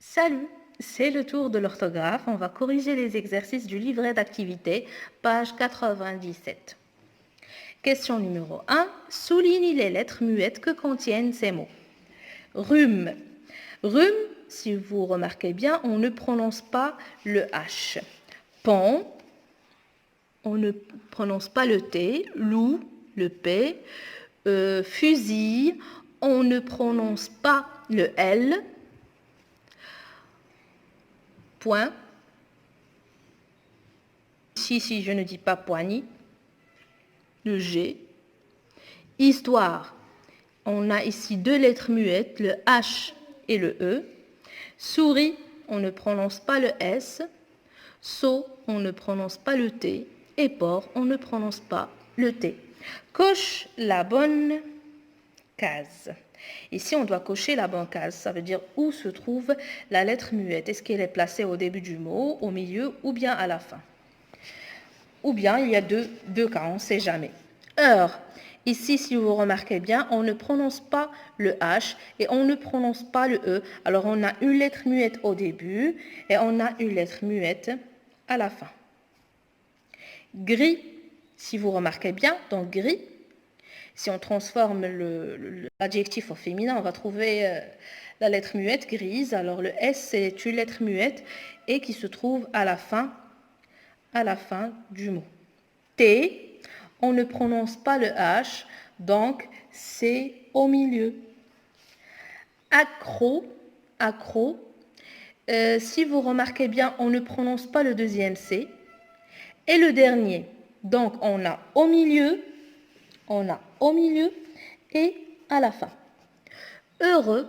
Salut, c'est le tour de l'orthographe. On va corriger les exercices du livret d'activité, page 97. Question numéro 1. Souligne les lettres muettes que contiennent ces mots. Rhume. Rhume, si vous remarquez bien, on ne prononce pas le H. Pont, on ne prononce pas le T. Loup, le P. Fusil, on ne prononce pas le L. Point. Ici, si je ne dis pas poignée, le G. Histoire, on a ici deux lettres muettes, le H et le E. Souris, on ne prononce pas le S. Seau, on ne prononce pas le T. Et porc, on ne prononce pas le T. Coche la bonne case. Ici, on doit cocher la bonne case. Ça veut dire où se trouve la lettre muette. Est-ce qu'elle est placée au début du mot, au milieu ou bien à la fin? Ou bien il y a deux cas, on ne sait jamais. Heure. Ici, si vous remarquez bien, on ne prononce pas le H et on ne prononce pas le E. Alors, on a une lettre muette au début et on a une lettre muette à la fin. Gris. Si vous remarquez bien, dans gris, si on transforme l'adjectif au féminin, on va trouver la lettre muette grise. Alors, le S, c'est une lettre muette et qui se trouve à la fin du mot. T, on ne prononce pas le H, donc c'est au milieu. Accro, si vous remarquez bien, on ne prononce pas le deuxième C et le dernier. Donc on a au milieu et à la fin. Heureux,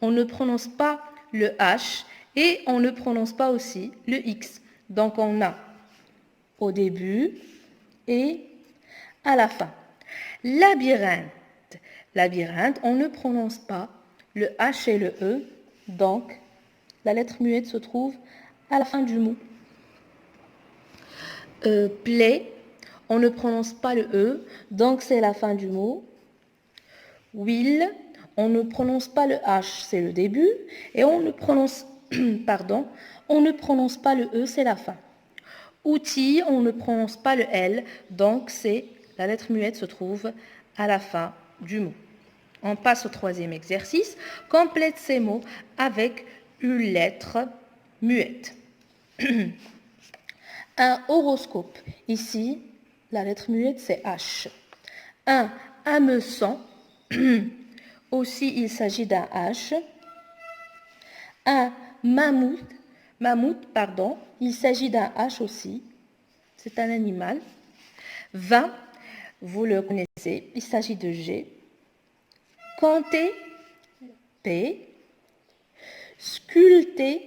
on ne prononce pas le H et on ne prononce pas aussi le X. Donc on a au début et à la fin. Labyrinthe. Labyrinthe, on ne prononce pas le H et le E, donc la lettre muette se trouve à la fin du mot. Plaie, on ne prononce pas le E, donc c'est la fin du mot. Will, on ne prononce pas le H, c'est le début, et on ne prononce, on ne prononce pas le E, c'est la fin. Outil, on ne prononce pas le L, donc c'est la lettre muette se trouve à la fin du mot. On passe au troisième exercice. Complète ces mots avec une lettre muette. Un horoscope. Ici, la lettre muette, c'est H. Un hameçon. Aussi, il s'agit d'un H. Un mammouth, il s'agit d'un H aussi. C'est un animal. 20, vous le connaissez, il s'agit de G. Compter, P. Sculpter,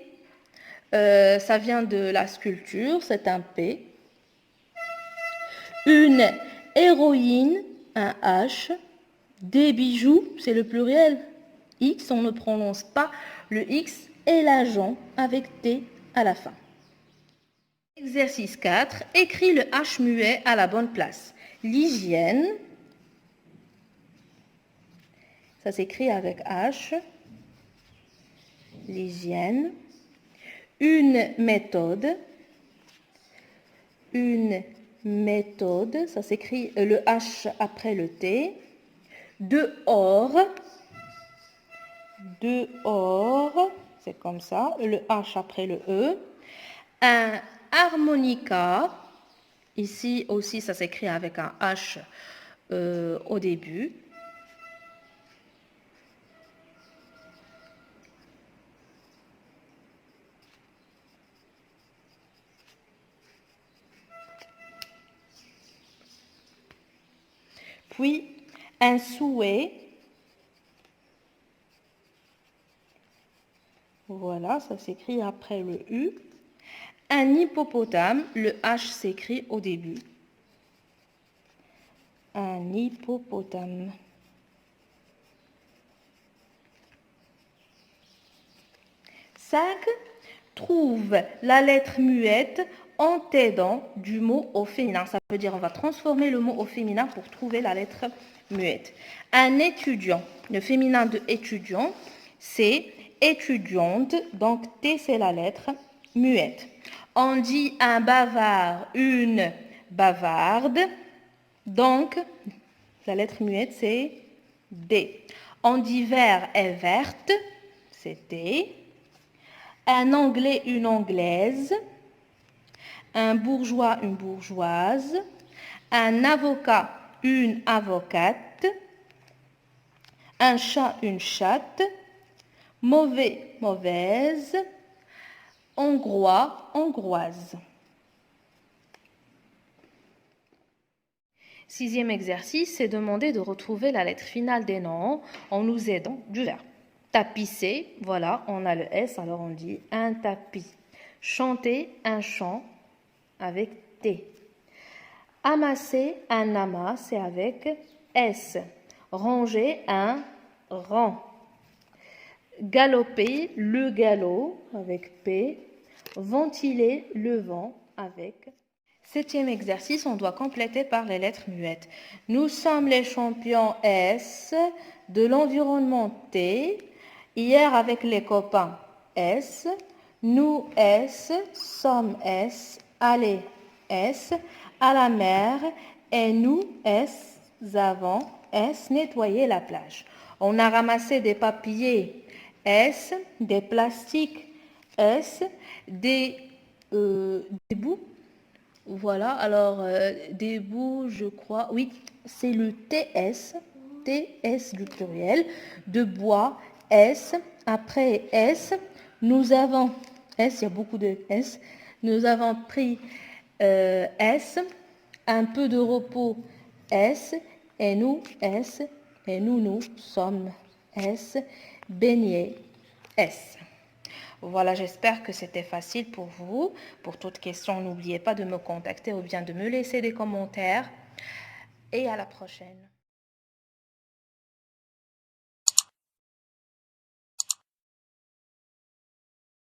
ça vient de la sculpture, c'est un P. Une héroïne, un H. Des bijoux, c'est le pluriel. X, on ne prononce pas le X. Et l'agent avec T à la fin. Exercice 4. Écris le H muet à la bonne place. L'hygiène, ça s'écrit avec H. L'hygiène. Une méthode, ça s'écrit le H après le T. Dehors, c'est comme ça, le H après le E. Un harmonica, ici aussi ça s'écrit avec un H au début. Puis un souhait, voilà, ça s'écrit après le U. Un hippopotame, le H s'écrit au début. Un hippopotame. Cinq, trouve la lettre muette en t'aidant du mot au féminin. Ça veut dire on va transformer le mot au féminin pour trouver la lettre muette. Un étudiant, le féminin de étudiant, c'est étudiante, donc T c'est la lettre muette. On dit un bavard, une bavarde, donc la lettre muette c'est D. On dit vert est verte, c'est D. Un anglais, une anglaise. Un bourgeois, une bourgeoise. Un avocat, une avocate. Un chat, une chatte. Mauvais, mauvaise. Hongrois, hongroise. 6e exercice, c'est demander de retrouver la lettre finale des noms en nous aidant du verbe. Tapisser, voilà, on a le S, alors on dit un tapis. Chanter, un chant avec T. Amasser, un amas, c'est avec S. Ranger, un rang. Galoper, le galop avec P. Ventiler, le vent avec 7e exercice, on doit compléter par les lettres muettes. Nous sommes les champions S de l'environnement T. Hier avec les copains S. Nous S, sommes S, allez S, à la mer. Et nous S, avons S, nettoyer la plage. On a ramassé des papiers S, des plastiques S, des bouts. Voilà, alors des bouts, je crois, oui, c'est le TS, TS du pluriel, de bois, S, après S, nous avons, S, il y a beaucoup de S, nous avons pris S, un peu de repos, S, et nous, S, et nous sommes S, baigner, S. Voilà, j'espère que c'était facile pour vous. Pour toute question, n'oubliez pas de me contacter ou bien de me laisser des commentaires. Et à la prochaine.